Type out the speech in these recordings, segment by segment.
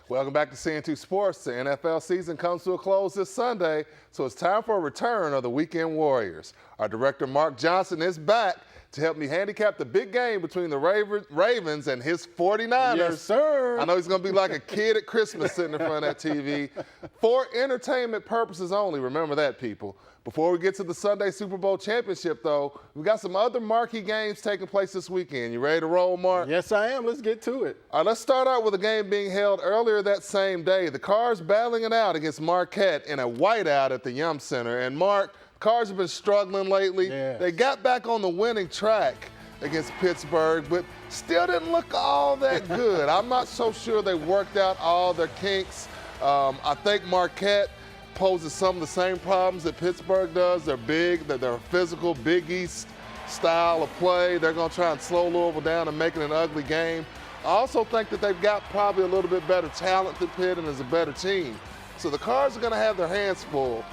Welcome back to Cn2 Sports. The NFL season comes to a close this Sunday, so it's time for a return of the Weekend Warriors. Our director, Mark Johnson, is back to help me handicap the big game between the Ravens and his 49ers. Yes, sir. I know he's going to be like a kid at Christmas sitting in front of that TV. For entertainment purposes only, remember that, people. Before we get to the Sunday Super Bowl championship, though, we got some other marquee games taking place this weekend. You ready to roll, Mark? Yes, I am. Let's get to it. All right, let's start out with a game being held earlier that same day. The Cards battling it out against Marquette in a whiteout at the Yum Center. And, Mark, Cards have been struggling lately. Yes. They got back on the winning track against Pittsburgh, but still didn't look all that good. I'm not so sure they worked out all their kinks. I think Marquette poses some of the same problems that Pittsburgh does. They're big, they're a physical, Big East style of play. They're going to try and slow Louisville down and make it an ugly game. I also think that they've got probably a little bit better talent than Pitt and is a better team. So the Cards are going to have their hands full.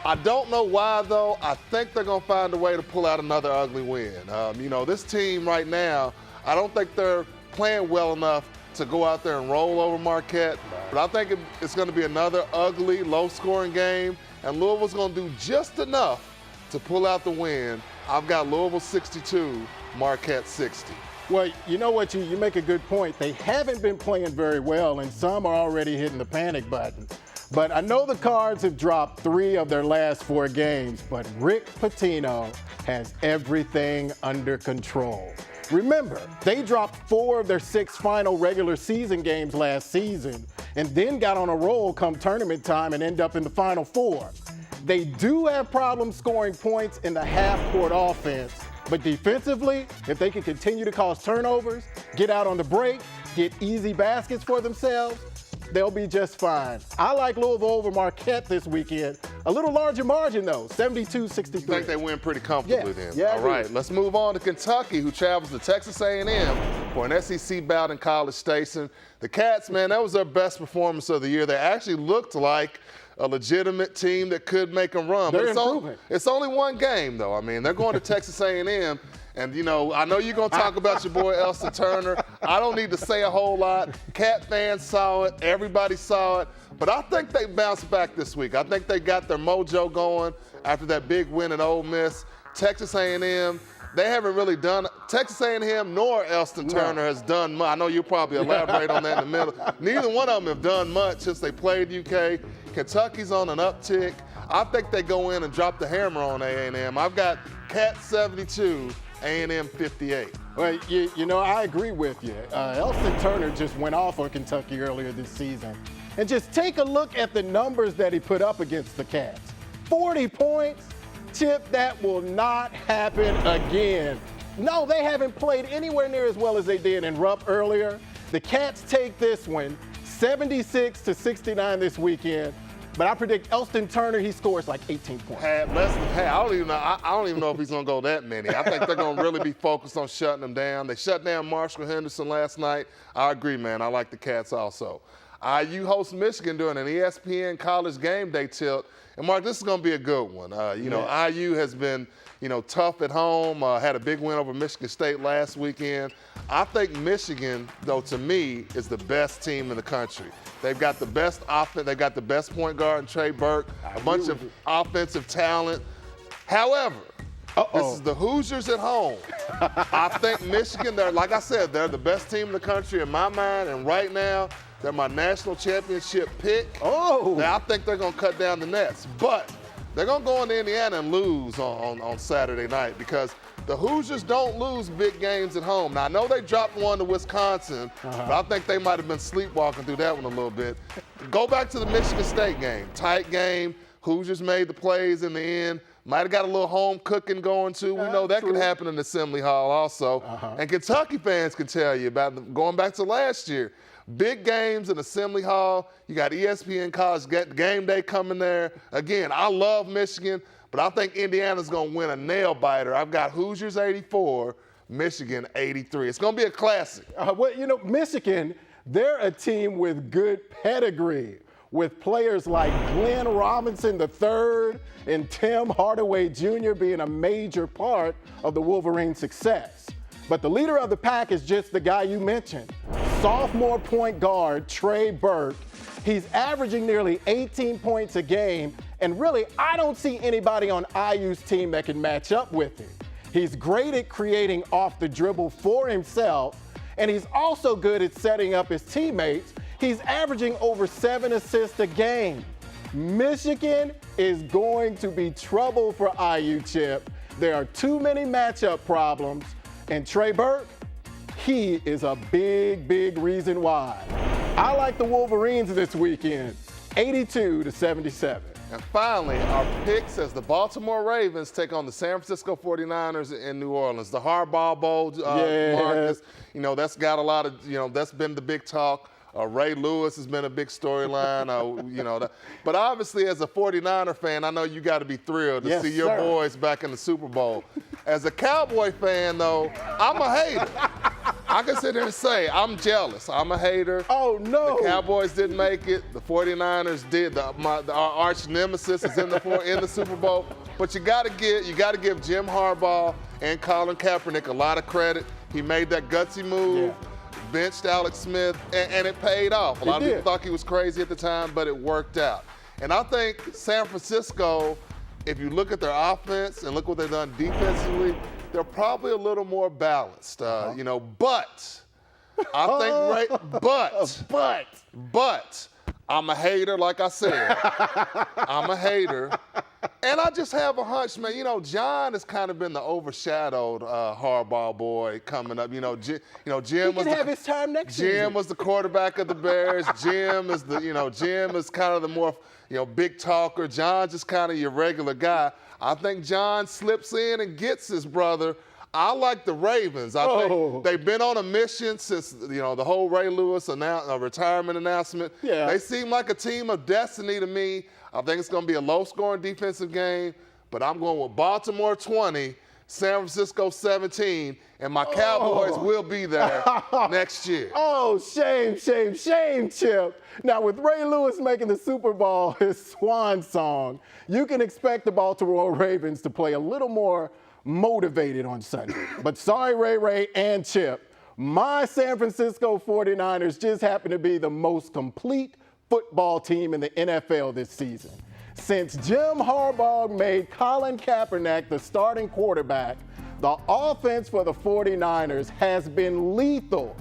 I don't know why, though. I think they're going to find a way to pull out another ugly win. You know, this team right now, I don't think they're playing well enough to go out there and roll over Marquette. But I think it's going to be another ugly, low-scoring game, and Louisville's going to do just enough to pull out the win. I've got Louisville 62, Marquette 60. Well, you know what? You make a good point. They haven't been playing very well, and some are already hitting the panic button. But I know the Cards have dropped 3 of their last 4 games, but Rick Pitino has everything under control. Remember, they dropped 4 of their 6 final regular season games last season and then got on a roll come tournament time and end up in the Final 4. They do have problems scoring points in the half-court offense, but defensively, if they can continue to cause turnovers, get out on the break, get easy baskets for themselves, they'll be just fine. I like Louisville over Marquette this weekend. A little larger margin, though, 72-63. I think they win pretty comfortably then. Yeah, all right, let's move on to Kentucky, who travels to Texas A&M for an SEC bout in College Station. The Cats, man, that was their best performance of the year. They actually looked like a legitimate team that could make a run. They're but improving. It's only one game, though. I mean, they're going to Texas A&M. And, you know, I know you're going to talk about your boy Elston Turner. I don't need to say a whole lot. Cat fans saw it. Everybody saw it. But I think they bounced back this week. I think they got their mojo going after that big win at Ole Miss. Texas A&M, they haven't really done – Texas A&M nor Elston Turner has done much. I know you'll probably elaborate on that in the middle. Neither one of them have done much since they played UK. Kentucky's on an uptick. I think they go in and drop the hammer on A&M. I've got Cat 72. A&M 58. Well, you know, I agree with you. Elston Turner just went off on Kentucky earlier this season. And just take a look at the numbers that he put up against the Cats. 40 points. Chip, that will not happen again. No, they haven't played anywhere near as well as they did in Rupp earlier. The Cats take this one 76-69 this weekend. But I predict Elston Turner, he scores like 18 points. Less than half. I don't even know if he's going to go that many. I think they're going to really be focused on shutting them down. They shut down Marshall Henderson last night. I agree, man. I like the Cats also. IU hosts Michigan during an ESPN College Game Day tilt. And, Mark, this is going to be a good one. You know, IU has been, you know, tough at home, had a big win over Michigan State last weekend. I think Michigan, though, to me, is the best team in the country. They've got the best offense. They've got the best point guard in Trey Burke, a bunch of offensive talent. However, this is the Hoosiers at home. I think Michigan, like I said, they're the best team in the country in my mind, and right now, they're my national championship pick. Now, I think they're going to cut down the nets. But they're going to go into Indiana and lose on Saturday night because the Hoosiers don't lose big games at home. Now, I know they dropped one to Wisconsin, but I think they might have been sleepwalking through that one a little bit. Go back to the Michigan State game. Tight game. Hoosiers made the plays in the end. Might have got a little home cooking going, too. We know that could happen in Assembly Hall also. And Kentucky fans can tell you about going back to last year. Big games in Assembly Hall. You got ESPN College Game Day coming there. Again, I love Michigan, but I think Indiana's going to win a nail-biter. I've got Hoosiers 84, Michigan 83. It's going to be a classic. Well, you know, Michigan, they're a team with good pedigree, with players like Glenn Robinson III and Tim Hardaway Jr. being a major part of the Wolverines' success. But the leader of the pack is just the guy you mentioned, sophomore point guard, Trey Burke. He's averaging nearly 18 points a game, and really, I don't see anybody on IU's team that can match up with him. He's great at creating off the dribble for himself, and he's also good at setting up his teammates. He's averaging over 7 assists a game. Michigan is going to be trouble for IU, Chip. There are too many matchup problems, and Trey Burke, he is a big, big reason why. I like the Wolverines this weekend, 82-77. And finally, our picks as the Baltimore Ravens take on the San Francisco 49ers in New Orleans. The Harbaugh Bowl, Marcus, that's got a lot of, that's been the big talk. Ray Lewis has been a big storyline, but obviously as a 49er fan, I know you got to be thrilled to see your boys back in the Super Bowl. As a Cowboy fan, though, I'm a hater. I can sit there and say I'm jealous. I'm a hater. Oh, no. The Cowboys didn't make it. The 49ers did. Our arch nemesis is in the Super Bowl. But you got to give Jim Harbaugh and Colin Kaepernick a lot of credit. He made that gutsy move. Yeah. Benched Alex Smith, and it paid off. A lot of people thought he was crazy at the time, but it worked out. And I think San Francisco, if you look at their offense and look what they've done defensively, they're probably a little more balanced. But I think, but I'm a hater, like I said. I'm a hater. And I just have a hunch, man. John has kind of been the overshadowed Harbaugh boy coming up. Jim was have his time next season. Jim was the quarterback of the Bears. Jim is Jim is kind of the more big talker. John's just kind of your regular guy. I think John slips in and gets his brother. I like the Ravens. I think they've been on a mission since the whole Ray Lewis retirement announcement. Yeah. They seem like a team of destiny to me. I think it's going to be a low-scoring defensive game, but I'm going with Baltimore 20, San Francisco 17, and my Cowboys will be there next year. Oh, shame, shame, shame, Chip. Now, with Ray Lewis making the Super Bowl his swan song, you can expect the Baltimore Ravens to play a little more motivated on Sunday. But sorry, Ray and Chip, my San Francisco 49ers just happen to be the most complete football team in the NFL this season. Since Jim Harbaugh made Colin Kaepernick the starting quarterback, the offense for the 49ers has been lethal.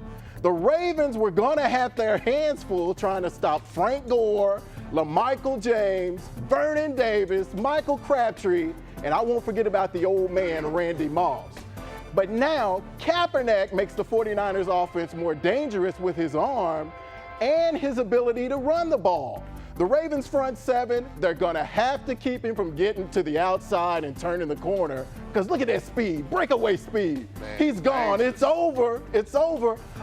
The Ravens were going to have their hands full trying to stop Frank Gore, LaMichael James, Vernon Davis, Michael Crabtree, and I won't forget about the old man, Randy Moss. But now, Kaepernick makes the 49ers offense more dangerous with his arm and his ability to run the ball. The Ravens front seven, they're gonna have to keep him from getting to the outside and turning the corner, because look at that speed, breakaway speed. Man, he's gone, it's over.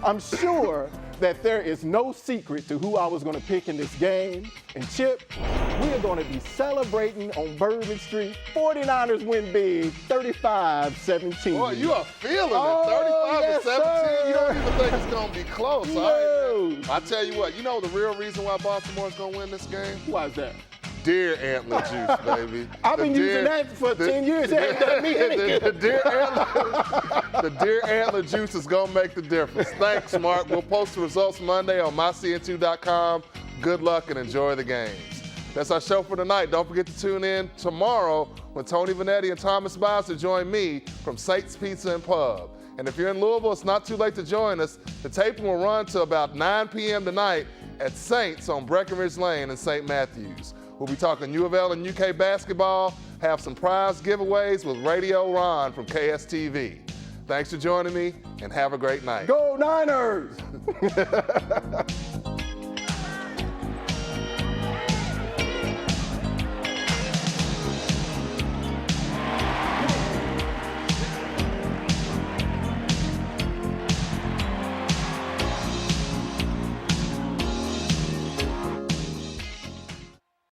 I'm sure that there is no secret to who I was gonna pick in this game. And Chip, we are gonna be celebrating on Bourbon Street. 49ers win big, 35-17. Boy, you are feeling it, 35-17. Yes, you don't even think it's gonna be close. No. I tell you what, the real reason why Baltimore's gonna win this game? Why is that? Deer antler juice, baby. I've been using that for 10 years. It ain't done me anything. The deer antler juice is going to make the difference. Thanks, Mark. We'll post the results Monday on mycn2.com. Good luck and enjoy the games. That's our show for tonight. Don't forget to tune in tomorrow when Tony Vanetti and Thomas Bowser join me from Sate's Pizza and Pub. And if you're in Louisville, it's not too late to join us. The taping will run to about 9 p.m. tonight at Saints on Breckenridge Lane in St. Matthews. We'll be talking U of L and UK basketball, have some prize giveaways with Radio Ron from KSTV. Thanks for joining me, and have a great night. Go Niners!